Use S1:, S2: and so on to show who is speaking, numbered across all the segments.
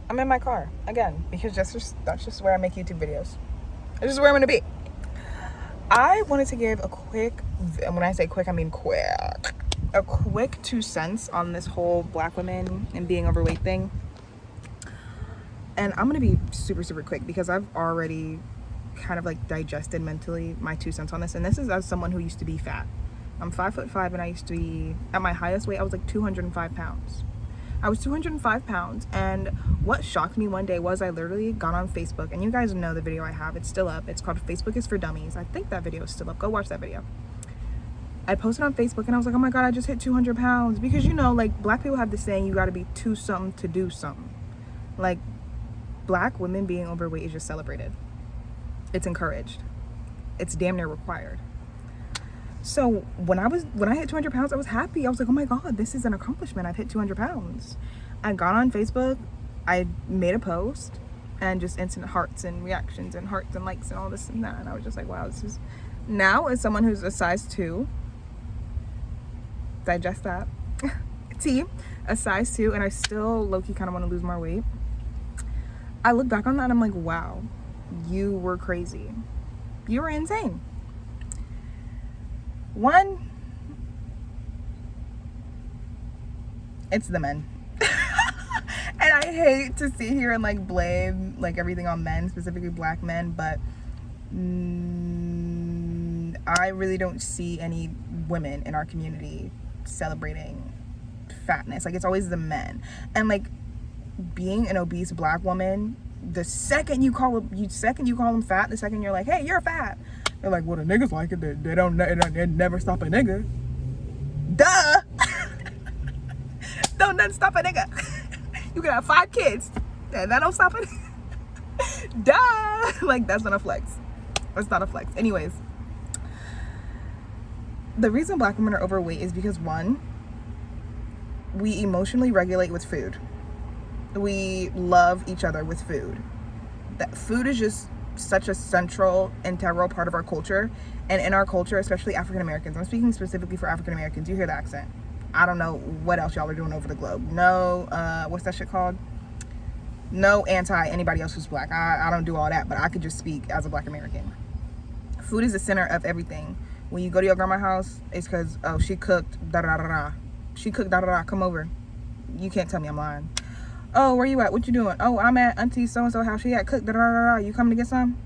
S1: I'm in my car again because that's just where I make YouTube videos. This is where I'm gonna be. I wanted to give a quick, and when I say quick, I mean quick, a quick 2 cents on this whole black women and being overweight thing. And I'm gonna be super, super quick because I've already kind of like digested mentally my 2 cents on this. And this is as someone who used to be fat. I'm 5'5" and I used to be, at my highest weight, I was like 205 pounds. I was 205 pounds, and what shocked me one day was I literally got on Facebook, and you guys know the video I have, it's still up. It's called Facebook is for Dummies. I think that video is still up. Go watch that video. I posted on Facebook and I was like, oh my God, I just hit 200 pounds. Because you know, like, black people have this saying, you gotta be two something to do something. Like, black women being overweight is just celebrated. It's encouraged. It's damn near required. So when I hit 200 pounds, I was happy. I was like, oh my God, this is an accomplishment. I've hit 200 pounds. I got on Facebook, I made a post, and just instant hearts and reactions and hearts and likes and all this and that. And I was just like, wow, this is, now as someone who's a size 2, digest that, a size 2, and I still low-key kind of want to lose more weight. I look back on that and I'm like, wow, you were crazy. You were insane. One, it's the men. And I hate to sit here and like blame like everything on men, specifically black men, but I really don't see any women in our community celebrating fatness. Like, it's always the men. And like, being an obese black woman, the second you call them fat, the second you're like, hey, you're fat, they're like, well, the niggas like it. They never stop a nigga. Duh. Don't nothing stop a nigga. You can have 5 kids and that don't stop it. Duh. Like, that's not a flex. That's not a flex. Anyways, the reason black women are overweight is because, one, we emotionally regulate with food. We love each other with food. That food is just such a central, integral part of our culture. And in our culture, especially African Americans, I'm speaking specifically for African Americans, you hear the accent. I don't know what else y'all are doing over the globe. No, what's that shit called? No anti anybody else who's black. I don't do all that, but I could just speak as a black American. Food is the center of everything. When you go to your grandma's house, it's because, oh, she cooked da-da-da-da. She cooked da-da-da, come over. You can't tell me I'm lying. Oh, where you at? What you doing? Oh, I'm at Auntie so-and-so house. She had cooked da-da-da-da. You coming to get some?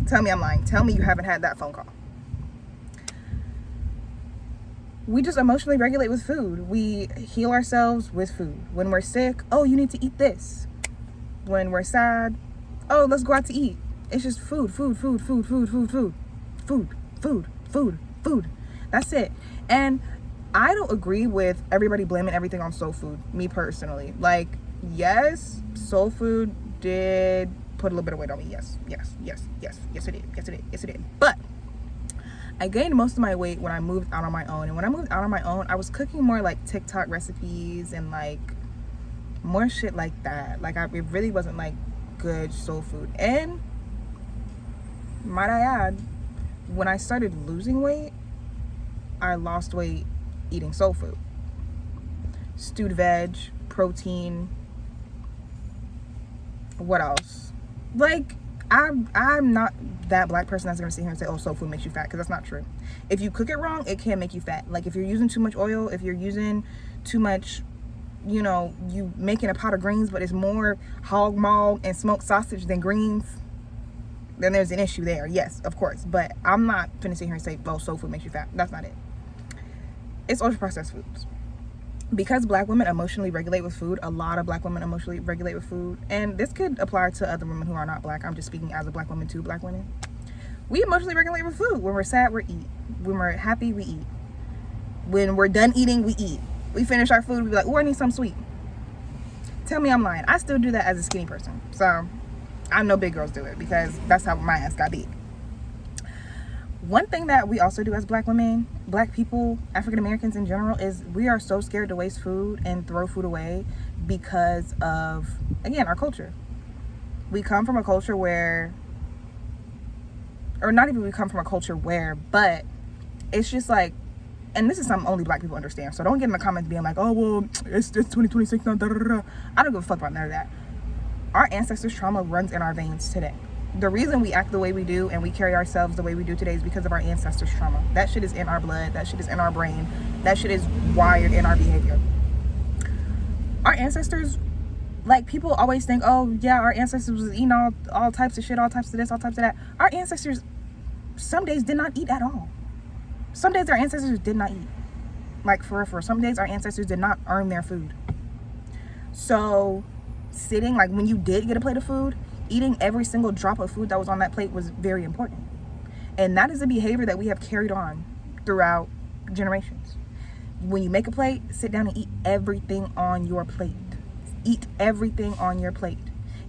S1: Tell me I'm lying. Tell me you haven't had that phone call. We just emotionally regulate with food. We heal ourselves with food. When we're sick, oh, you need to eat this. When we're sad, oh, let's go out to eat. It's just food. That's it. And I don't agree with everybody blaming everything on soul food, me personally. Like, yes, soul food did put a little bit of weight on me. Yes, it did. But I gained most of my weight when I moved out on my own. And when I moved out on my own, I was cooking more like TikTok recipes and like more shit like that. Like, it really wasn't like good soul food. And might I add, when I started losing weight, I lost weight eating soul food. Stewed veg, protein, what else? Like, I'm not that black person that's gonna sit here and say, oh, soul food makes you fat, because that's not true. If you cook it wrong, it can make you fat. Like, if you're using too much oil, if you're using too much, you know, you making a pot of greens, but it's more hog maw and smoked sausage than greens, then there's an issue there. Yes, of course. But I'm not gonna sit here and say, oh, soul food makes you fat. That's not it. It's ultra processed foods. Because black women emotionally regulate with food, a lot of black women emotionally regulate with food, and this could apply to other women who are not black. I'm just speaking as a black woman to black women. We emotionally regulate with food. When we're sad, we eat. When we're happy, we eat. When we're done eating, we eat. We finish our food, we be like, oh, I need something sweet. Tell me I'm lying. I still do that as a skinny person. So I know big girls do it because that's how my ass got big. One thing that we also do as black women, black people, African Americans in general, is we are so scared to waste food and throw food away because of, again, our culture. We come from a culture where, or not even we come from a culture where, but it's just like, and this is something only black people understand. So don't get in the comments being like, oh, well, it's 2026, no, da, da, da. I don't give a fuck about none of that. Our ancestors' trauma runs in our veins today. The reason we act the way we do and we carry ourselves the way we do today is because of our ancestors' trauma. That shit is in our blood. That shit is in our brain. That shit is wired in our behavior. Our ancestors, like, people always think, oh yeah, our ancestors was eating all types of shit, all types of this, all types of that. Our ancestors some days did not eat at all. Some days our ancestors did not eat. Like, for some days our ancestors did not earn their food. So sitting, like, when you did get a plate of food, eating every single drop of food that was on that plate was very important. And that is a behavior that we have carried on throughout generations. When you make a plate, sit down and eat everything on your plate. Eat everything on your plate.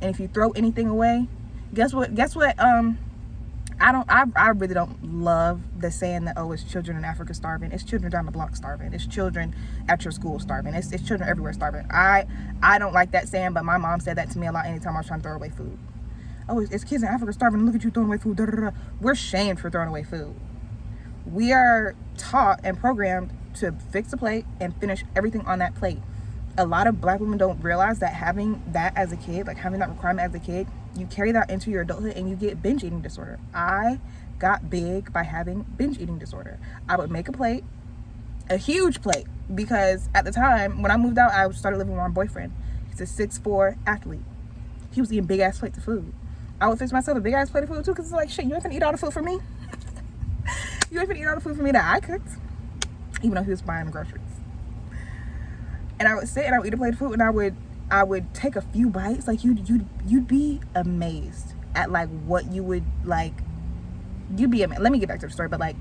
S1: And if you throw anything away, guess what I really don't love the saying that, oh, it's children in Africa starving. It's children down the block starving. It's children at your school starving. It's children everywhere starving. I don't like that saying, but my mom said that to me a lot anytime I was trying to throw away food. Oh, it's kids in Africa starving. Look at you throwing away food. Da, da, da. We're shamed for throwing away food. We are taught and programmed to fix a plate and finish everything on that plate. A lot of black women don't realize that having that as a kid, like having that requirement as a kid, you carry that into your adulthood and you get binge eating disorder. I got big by having binge eating disorder. I would make a plate, a huge plate, because at the time when I moved out, I started living with my boyfriend. He's a 6'4" athlete. He was eating big ass plates of food. I would fix myself a big ass plate of food too, because it's like, shit, you ain't gonna eat all the food for me. You ain't gonna eat all the food for me that I cooked, even though he was buying the groceries. And I would sit and I would eat a plate of food, and I would take a few bites. Like, you'd be amazed at like what you would like. You'd be amazed. Let me get back to the story, but like,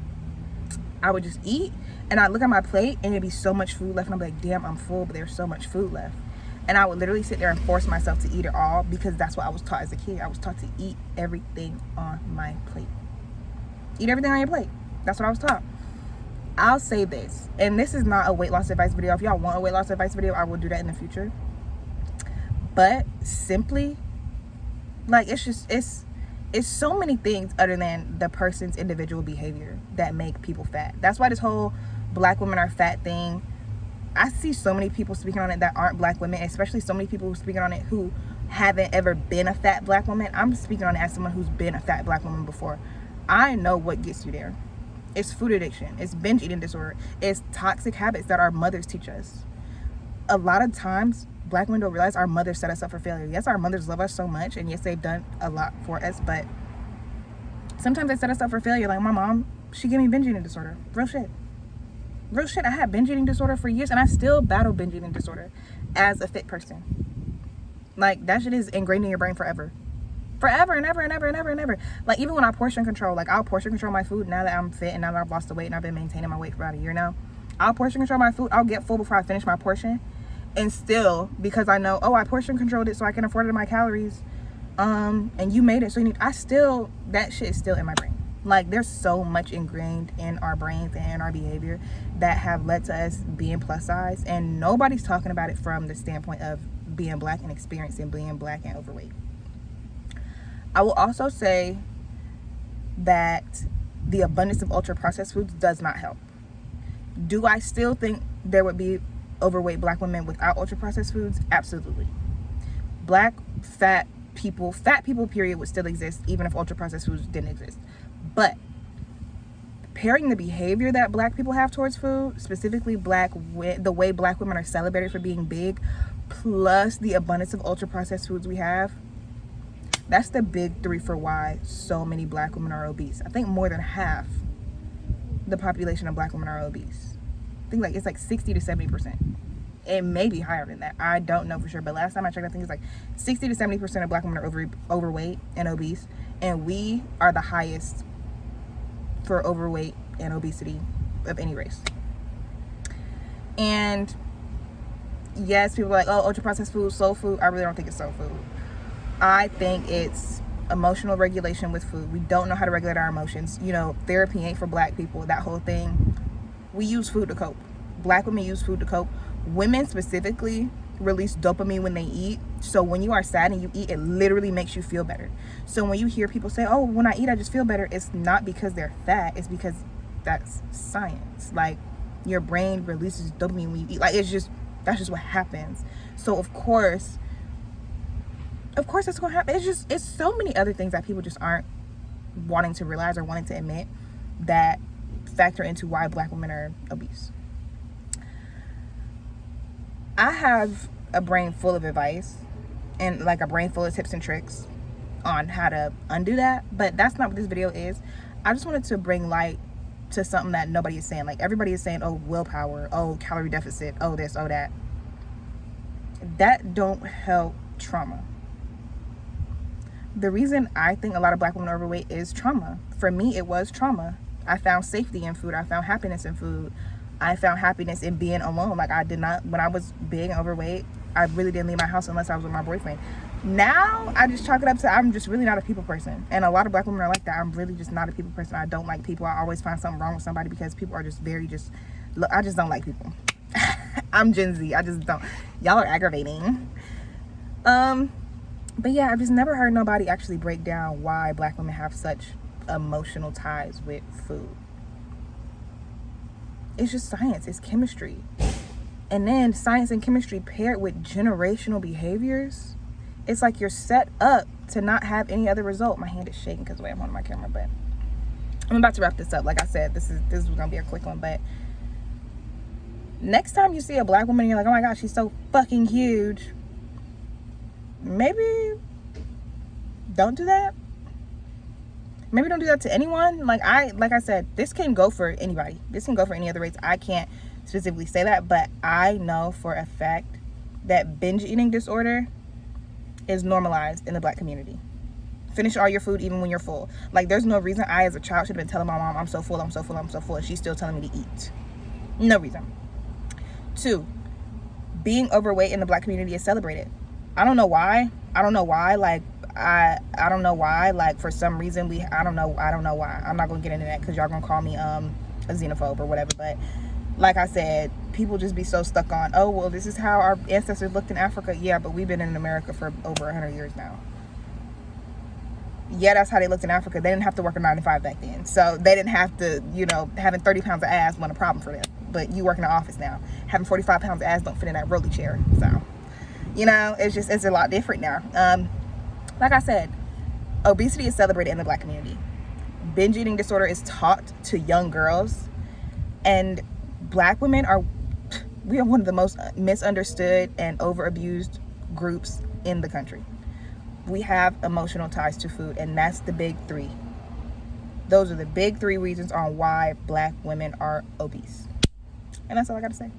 S1: I would just eat and I'd look at my plate and there'd be so much food left, and I'd be like, damn, I'm full, but there's so much food left. And I would literally sit there and force myself to eat it all, because that's what I was taught as a kid. I was taught to eat everything on my plate. Eat everything on your plate. That's what I was taught. I'll say this, and this is not a weight loss advice video. If y'all want a weight loss advice video, I will do that in the future. But simply, like, it's so many things other than the person's individual behavior that make people fat. That's why this whole black women are fat thing, I see so many people speaking on it that aren't black women, especially so many people who speaking on it who haven't ever been a fat black woman. I'm speaking on it as someone who's been a fat black woman before. I know what gets you there. It's food addiction. It's binge eating disorder. It's toxic habits that our mothers teach us. A lot of times, black women don't realize our mothers set us up for failure. Yes, our mothers love us so much, and yes, they've done a lot for us, but sometimes they set us up for failure. Like my mom, she gave me binge eating disorder. Real shit. Real shit. I had binge eating disorder for years, and I still battle binge eating disorder as a fit person. Like, that shit is ingrained in your brain forever. Forever and ever and ever and ever and ever. Like, even when I portion control, like, I'll portion control my food now that I'm fit and now that I've lost the weight and I've been maintaining my weight for about a year now. I'll portion control my food. I'll get full before I finish my portion. And still, because I know, oh, I portion controlled it so I can afford it in my calories. And you made it, so you need, that shit is still in my brain. Like, there's so much ingrained in our brains and in our behavior that have led to us being plus size. And nobody's talking about it from the standpoint of being black and experiencing being black and overweight. I will also say that the abundance of ultra processed foods does not help. Do I still think there would be overweight black women without ultra processed foods? Absolutely. Black fat people period would still exist even if ultra processed foods didn't exist. But pairing the behavior that black people have towards food, specifically the way black women are celebrated for being big, plus the abundance of ultra processed foods we have, that's the big three for why so many black women are obese. I think more than half the population of black women are obese. I think it's like 60 to 70%. It may be higher than that. I don't know for sure. But last time I checked, I think it's like 60 to 70% of black women are overweight and obese. And we are the highest for overweight and obesity of any race. And yes, people are like, oh, ultra processed food, soul food. I really don't think it's soul food. I think it's emotional regulation with food. We don't know how to regulate our emotions. You know, therapy ain't for black people, that whole thing. We use food to cope. Black women use food to cope. Women specifically release dopamine when they eat. So when you are sad and you eat, it literally makes you feel better. So when you hear people say, oh, when I eat, I just feel better, it's not because they're fat. It's because that's science. Like, your brain releases dopamine when you eat. Like, that's just what happens. So of course, Of course it's gonna happen. It's so many other things that people just aren't wanting to realize or wanting to admit that factor into why black women are obese. I have a brain full of advice and like a brain full of tips and tricks on how to undo that, but that's not what this video is. I just wanted to bring light to something that nobody is saying. Like, everybody is saying, oh, willpower, oh, calorie deficit, oh, this, oh, that. That don't help trauma. The reason I think a lot of black women are overweight is trauma. For me, it was trauma. I found safety in food. I found happiness in food. I found happiness in being alone. Like, I did not, when I was big and overweight, I really didn't leave my house unless I was with my boyfriend. Now, I just chalk it up to I'm just really not a people person. And a lot of black women are like that. I'm really just not a people person. I don't like people. I always find something wrong with somebody because people are just I just don't like people. I'm Gen Z. I just don't. Y'all are aggravating. But yeah, I've just never heard nobody actually break down why black women have such emotional ties with food. It's just science. It's chemistry. And then science and chemistry paired with generational behaviors, it's like you're set up to not have any other result. My hand is shaking because the way I'm holding my camera, but I'm about to wrap this up. Like I said, this is gonna be a quick one, but next time you see a black woman and you're like, oh my gosh, she's so fucking huge, maybe don't do that. Maybe don't do that to anyone. Like I said, this can go for anybody. This can go for any other race. I can't specifically say that, but I know for a fact that binge eating disorder is normalized in the black community. Finish all your food even when you're full. Like, there's no reason I as a child should have been telling my mom, I'm so full, I'm so full, I'm so full, and she's still telling me to eat. No reason. 2, being overweight in the black community is celebrated. I don't know why. I don't know why. Like, I don't know why. Like, for some reason I don't know why. I'm not gonna get into that because y'all gonna call me a xenophobe or whatever. But like I said, people just be so stuck on, oh well, this is how our ancestors looked in Africa. Yeah, but we've been in America for over 100 years now. Yeah, that's how they looked in Africa. They didn't have to work a 9 to 5 back then, so they didn't have to, having 30 pounds of ass wasn't a problem for them. But you work in the office now, having 45 pounds of ass don't fit in that rolly chair. So it's a lot different now. Like I said, obesity is celebrated in the black community. Binge eating disorder is taught to young girls, and black women we are one of the most misunderstood and over abused groups in the country. We have emotional ties to food, and that's the big 3. Those are the big 3 reasons on why black women are obese. And that's all I gotta say.